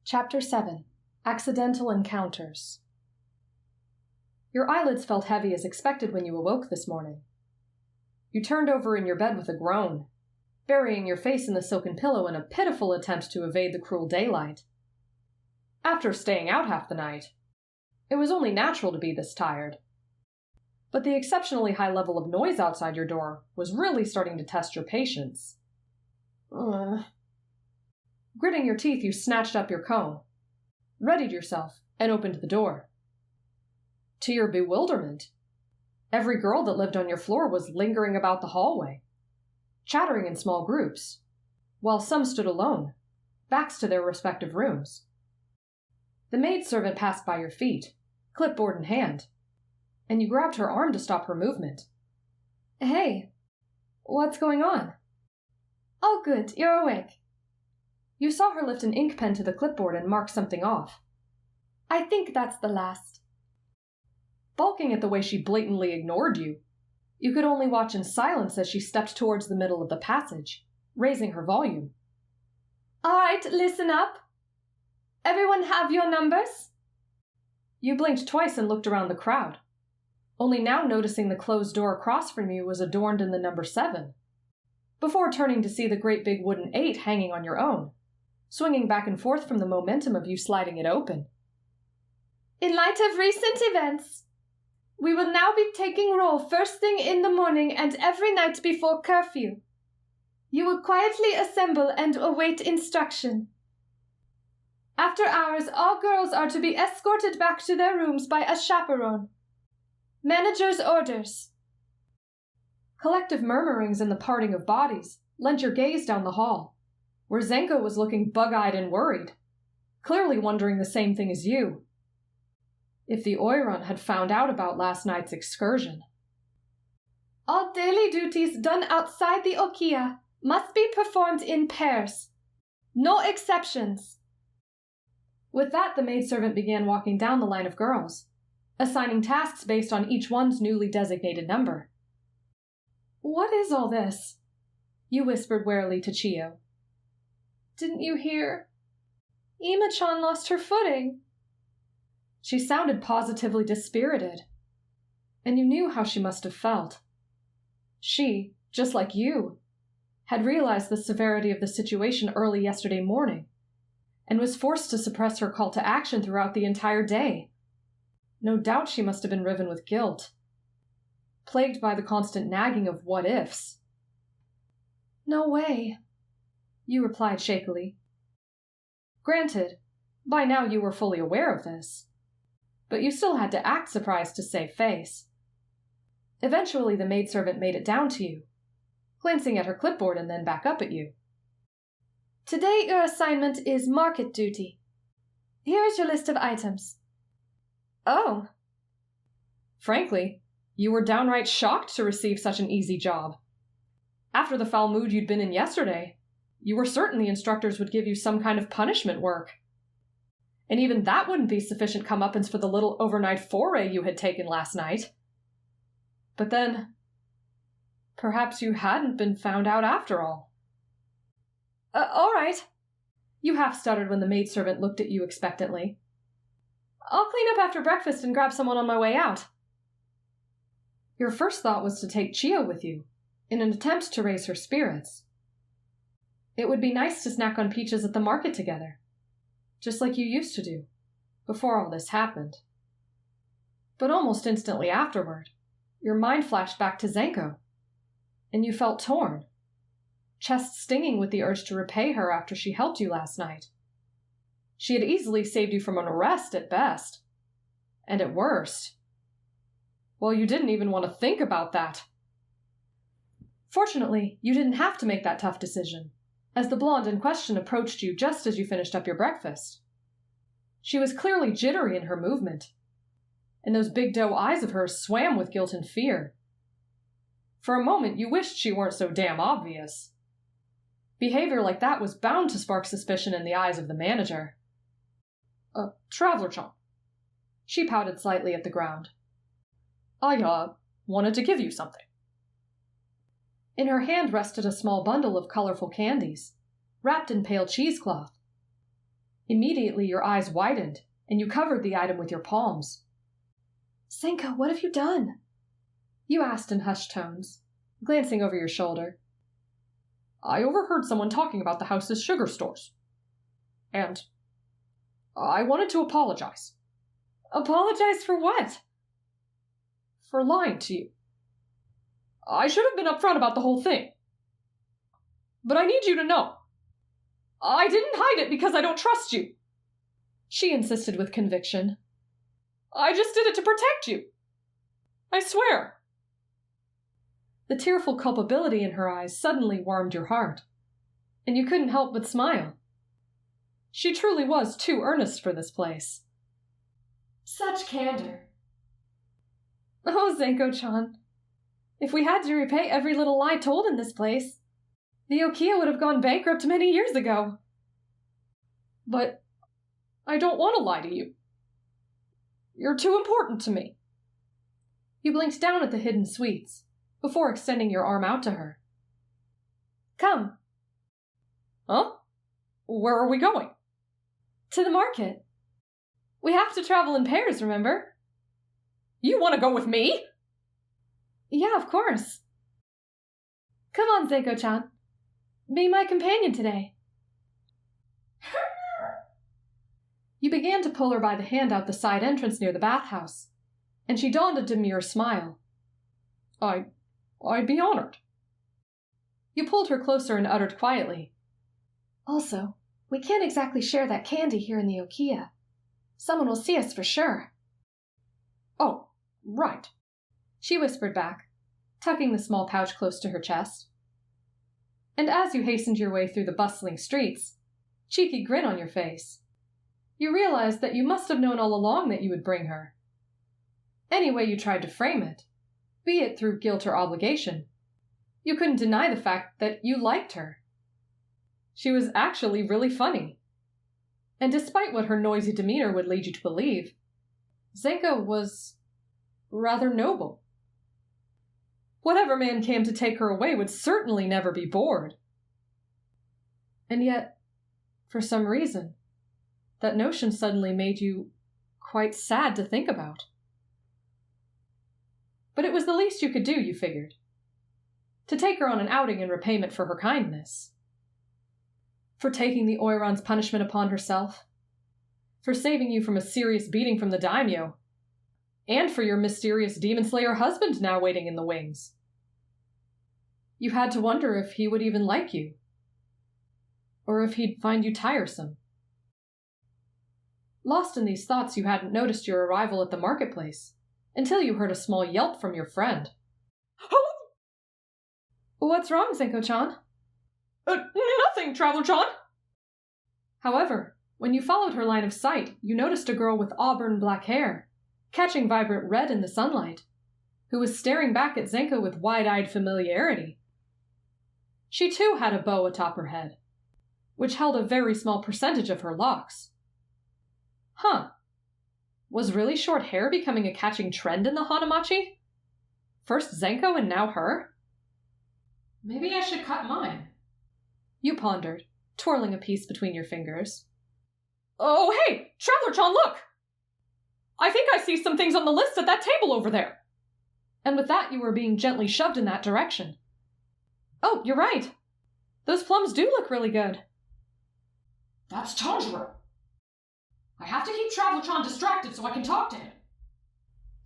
Chapter 7. Accidental Encounters. Your eyelids felt heavy as expected when you awoke this morning. You turned over in your bed with a groan, burying your face in the silken pillow in a pitiful attempt to evade the cruel daylight. After staying out half the night, it was only natural to be this tired. But the exceptionally high level of noise outside your door was really starting to test your patience. Gritting your teeth, you snatched up your comb, readied yourself, and opened the door. To your bewilderment, every girl that lived on your floor was lingering about the hallway, chattering in small groups, while some stood alone, backs to their respective rooms. The maidservant passed by your feet, clipboard in hand, and you grabbed her arm to stop her movement. Hey, what's going on? Oh, good, you're awake. You saw her lift an ink pen to the clipboard and mark something off. I think that's the last. Balking at the way she blatantly ignored you, you could only watch in silence as she stepped towards the middle of the passage, raising her volume. All right, listen up. Everyone have your numbers? You blinked twice and looked around the crowd, only now noticing the closed door across from you was adorned in the number 7, before turning to see the great big wooden 8 hanging on your own, swinging back and forth from the momentum of you sliding it open. In light of recent events, we will now be taking roll first thing in the morning and every night before curfew. You will quietly assemble and await instruction. After hours, all girls are to be escorted back to their rooms by a chaperone. Manager's orders. Collective murmurings and the parting of bodies lent your gaze down the hall, where Zenko was looking bug-eyed and worried, clearly wondering the same thing as you. If the Oiron had found out about last night's excursion. All daily duties done outside the Okiya must be performed in pairs. No exceptions. With that, the maidservant began walking down the line of girls, assigning tasks based on each one's newly designated number. What is all this? You whispered warily to Chiyo. Didn't you hear? Ima-chan lost her footing. She sounded positively dispirited, and you knew how she must have felt. She, just like you, had realized the severity of the situation early yesterday morning, and was forced to suppress her call to action throughout the entire day. No doubt she must have been riven with guilt, plagued by the constant nagging of what-ifs. No way, you replied shakily. Granted, by now you were fully aware of this, but you still had to act surprised to save face. Eventually the maidservant made it down to you, glancing at her clipboard and then back up at you. Today your assignment is market duty. Here is your list of items. Oh. Frankly, you were downright shocked to receive such an easy job. After the foul mood you'd been in yesterday, you were certain the instructors would give you some kind of punishment work. And even that wouldn't be sufficient comeuppance for the little overnight foray you had taken last night. But then, perhaps you hadn't been found out after all. All right, you half stuttered when the maidservant looked at you expectantly. I'll clean up after breakfast and grab someone on my way out. Your first thought was to take Chiyo with you, in an attempt to raise her spirits. It would be nice to snack on peaches at the market together, just like you used to do, before all this happened. But almost instantly afterward, your mind flashed back to Zenko, and you felt torn, chest stinging with the urge to repay her after she helped you last night. She had easily saved you from an arrest at best, and at worst. Well, you didn't even want to think about that. Fortunately, you didn't have to make that tough decision, as the blonde in question approached you just as you finished up your breakfast. She was clearly jittery in her movement, and those big doe eyes of hers swam with guilt and fear. For a moment, you wished she weren't so damn obvious. Behavior like that was bound to spark suspicion in the eyes of the manager. Traveler-chan. She pouted slightly at the ground. I, wanted to give you something. In her hand rested a small bundle of colorful candies, wrapped in pale cheesecloth. Immediately your eyes widened, and you covered the item with your palms. Zenko, what have you done? You asked in hushed tones, glancing over your shoulder. I overheard someone talking about the house's sugar stores. And I wanted to apologize. Apologize for what? For lying to you. I should have been upfront about the whole thing. But I need you to know. I didn't hide it because I don't trust you. She insisted with conviction. I just did it to protect you. I swear. The tearful culpability in her eyes suddenly warmed your heart, and you couldn't help but smile. She truly was too earnest for this place. Such candor. Oh, Zenko-chan. If we had to repay every little lie told in this place, the Okiya would have gone bankrupt many years ago. But I don't want to lie to you. You're too important to me. You blinked down at the hidden sweets, before extending your arm out to her. Come. Huh? Where are we going? To the market. We have to travel in pairs, remember? You want to go with me? Yeah, of course. Come on, Zenko-chan. Be my companion today. You began to pull her by the hand out the side entrance near the bathhouse, and she donned a demure smile. I'd be honored. You pulled her closer and uttered quietly. Also, we can't exactly share that candy here in the Okiya. Someone will see us for sure. Oh, right, she whispered back, tucking the small pouch close to her chest. And as you hastened your way through the bustling streets, cheeky grin on your face, you realized that you must have known all along that you would bring her. Any way you tried to frame it, be it through guilt or obligation, you couldn't deny the fact that you liked her. She was actually really funny. And despite what her noisy demeanor would lead you to believe, Zenko was rather noble. Whatever man came to take her away would certainly never be bored. And yet, for some reason, that notion suddenly made you quite sad to think about. But it was the least you could do, you figured. To take her on an outing in repayment for her kindness. For taking the Oiron's punishment upon herself. For saving you from a serious beating from the daimyo. And for your mysterious demon slayer husband now waiting in the wings. You had to wonder if he would even like you. Or if he'd find you tiresome. Lost in these thoughts, you hadn't noticed your arrival at the marketplace, until you heard a small yelp from your friend. What's wrong, Zenko-chan? Nothing, Travel-chan. However, when you followed her line of sight, you noticed a girl with auburn black hair, catching vibrant red in the sunlight, who was staring back at Zenko with wide-eyed familiarity. She too had a bow atop her head, which held a very small percentage of her locks. Huh. Was really short hair becoming a catching trend in the Hanamachi? First Zenko and now her? Maybe I should cut mine. You pondered, twirling a piece between your fingers. Oh, hey! Traveler-chan, look! I think I see some things on the list at that table over there. And with that, you were being gently shoved in that direction. Oh, you're right. Those plums do look really good. That's Tanjiro. I have to keep Travel-chan distracted so I can talk to him.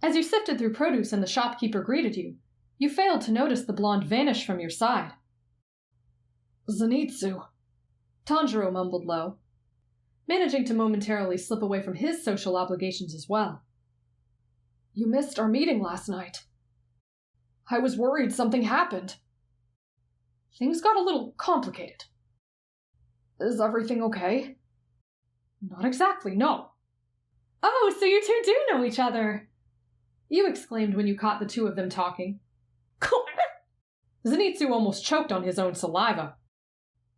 As you sifted through produce and the shopkeeper greeted you, you failed to notice the blonde vanish from your side. Zenitsu, Tanjiro mumbled low, managing to momentarily slip away from his social obligations as well. You missed our meeting last night. I was worried something happened. Things got a little complicated. Is everything okay? Not exactly, no. Oh, so you two do know each other, you exclaimed when you caught the two of them talking. Zenitsu almost choked on his own saliva.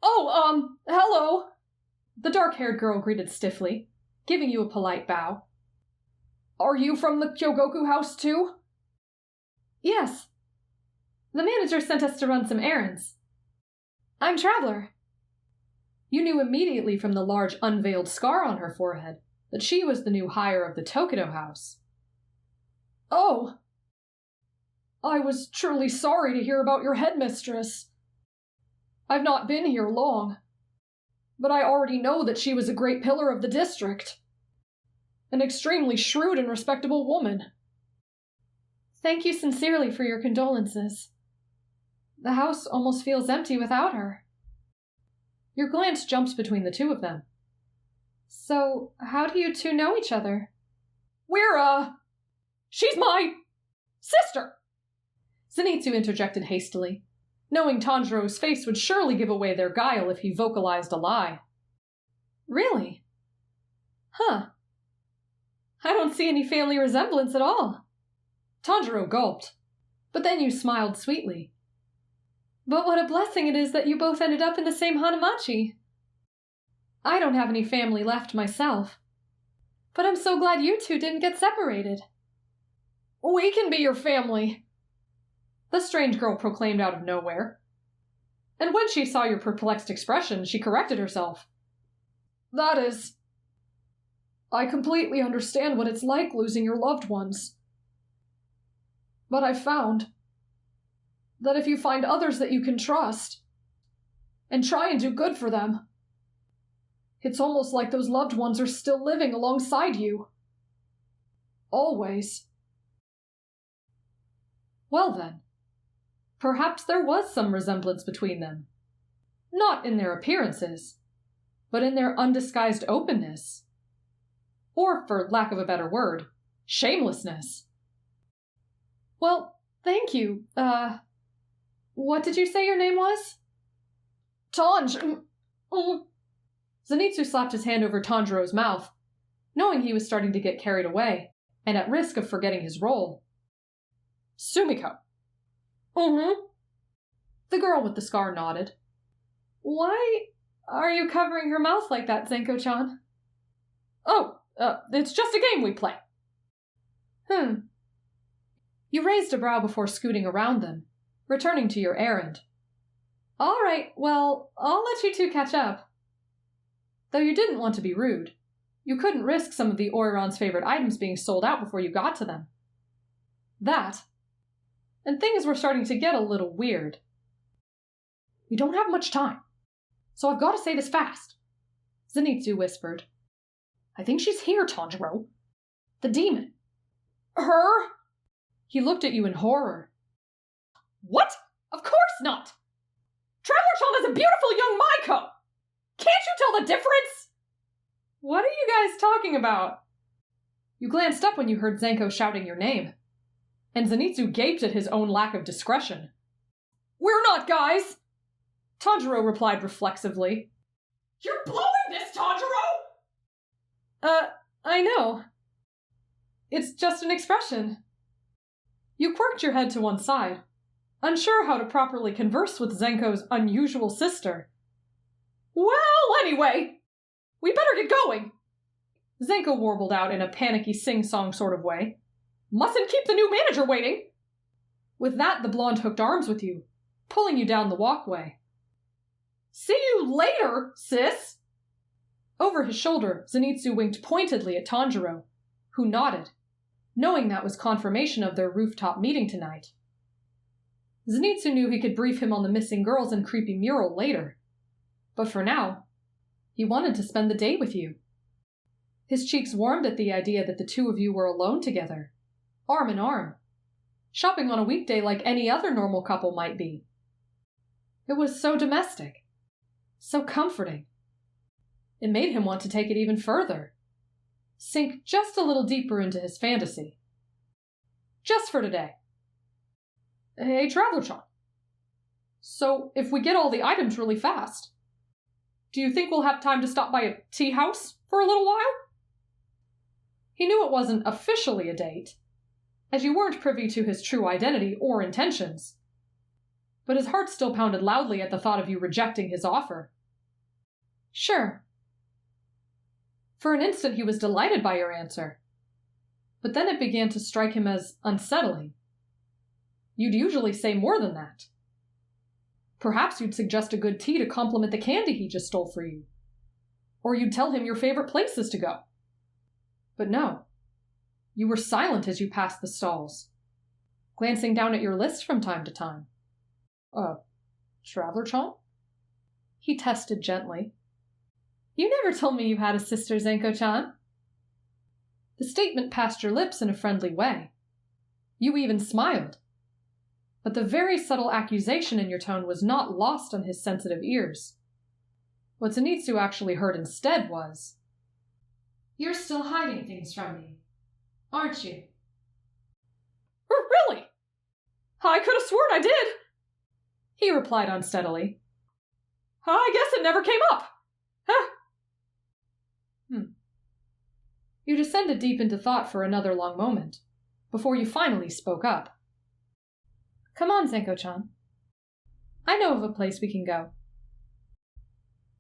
Oh, hello. The dark-haired girl greeted stiffly, giving you a polite bow. Are you from the Kyogoku House too? Yes. The manager sent us to run some errands. I'm Traveler. You knew immediately from the large unveiled scar on her forehead that she was the new hire of the Kyogoku House. Oh! I was truly sorry to hear about your headmistress. I've not been here long, but I already know that she was a great pillar of the district. An extremely shrewd and respectable woman. Thank you sincerely for your condolences. The house almost feels empty without her. Your glance jumps between the two of them. So, how do you two know each other? She's my sister! Zenitsu interjected hastily, knowing Tanjiro's face would surely give away their guile if he vocalized a lie. Really? Huh. I don't see any family resemblance at all. Tanjiro gulped, but then you smiled sweetly. But what a blessing it is that you both ended up in the same Hanamachi. I don't have any family left myself, but I'm so glad you two didn't get separated. We can be your family, the strange girl proclaimed out of nowhere. And when she saw your perplexed expression, she corrected herself. That is, I completely understand what it's like losing your loved ones. But I've found that if you find others that you can trust and try and do good for them, it's almost like those loved ones are still living alongside you. Always. Well then, perhaps there was some resemblance between them. Not in their appearances, but in their undisguised openness. Or, for lack of a better word, shamelessness. Well, thank you. What did you say your name was? Zenitsu slapped his hand over Tanjiro's mouth, knowing he was starting to get carried away, and at risk of forgetting his role. Sumiko. The girl with the scar nodded. Why are you covering her mouth like that, Zenko-chan? Oh, it's just a game we play. You raised a brow before scooting around them, returning to your errand. All right, well, I'll let you two catch up. Though you didn't want to be rude, you couldn't risk some of the Oiron's favorite items being sold out before you got to them. That, and things were starting to get a little weird. We don't have much time, so I've got to say this fast, Zenitsu whispered. I think she's here, Tanjiro. The demon. Her? He looked at you in horror. What? Of course not! Traveler-chan is a beautiful young Maiko! Can't you tell the difference? What are you guys talking about? You glanced up when you heard Zenko shouting your name, and Zenitsu gaped at his own lack of discretion. We're not guys! Tanjiro replied reflexively. You're blowing this, Tanjiro! I know. It's just an expression. You quirked your head to one side, unsure how to properly converse with Zenko's unusual sister. Well, anyway, we better get going. Zenko warbled out in a panicky sing-song sort of way. Mustn't keep the new manager waiting. With that, the blonde hooked arms with you, pulling you down the walkway. See you later, sis! Over his shoulder, Zenitsu winked pointedly at Tanjiro, who nodded, knowing that was confirmation of their rooftop meeting tonight. Zenitsu knew he could brief him on the missing girls and creepy mural later, but for now, he wanted to spend the day with you. His cheeks warmed at the idea that the two of you were alone together, arm in arm, shopping on a weekday like any other normal couple might be. It was so domestic, so comforting. It made him want to take it even further, sink just a little deeper into his fantasy. Just for today. Hey, Traveler-chan. So, if we get all the items really fast, do you think we'll have time to stop by a tea house for a little while? He knew it wasn't officially a date, as you weren't privy to his true identity or intentions, but his heart still pounded loudly at the thought of you rejecting his offer. Sure. For an instant he was delighted by your answer, but then it began to strike him as unsettling. You'd usually say more than that. Perhaps you'd suggest a good tea to complement the candy he just stole for you. Or you'd tell him your favorite places to go. But no. You were silent as you passed the stalls, glancing down at your list from time to time. Traveler chomp? He tested gently. You never told me you had a sister, Zenko-chan. The statement passed your lips in a friendly way. You even smiled. But the very subtle accusation in your tone was not lost on his sensitive ears. What Zenitsu actually heard instead was, "You're still hiding things from me, aren't you?" Really? I could have sworn I did, he replied unsteadily. I guess it never came up. Huh. You descended deep into thought for another long moment, before you finally spoke up. Come on, Zenko-chan. I know of a place we can go.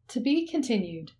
To be continued.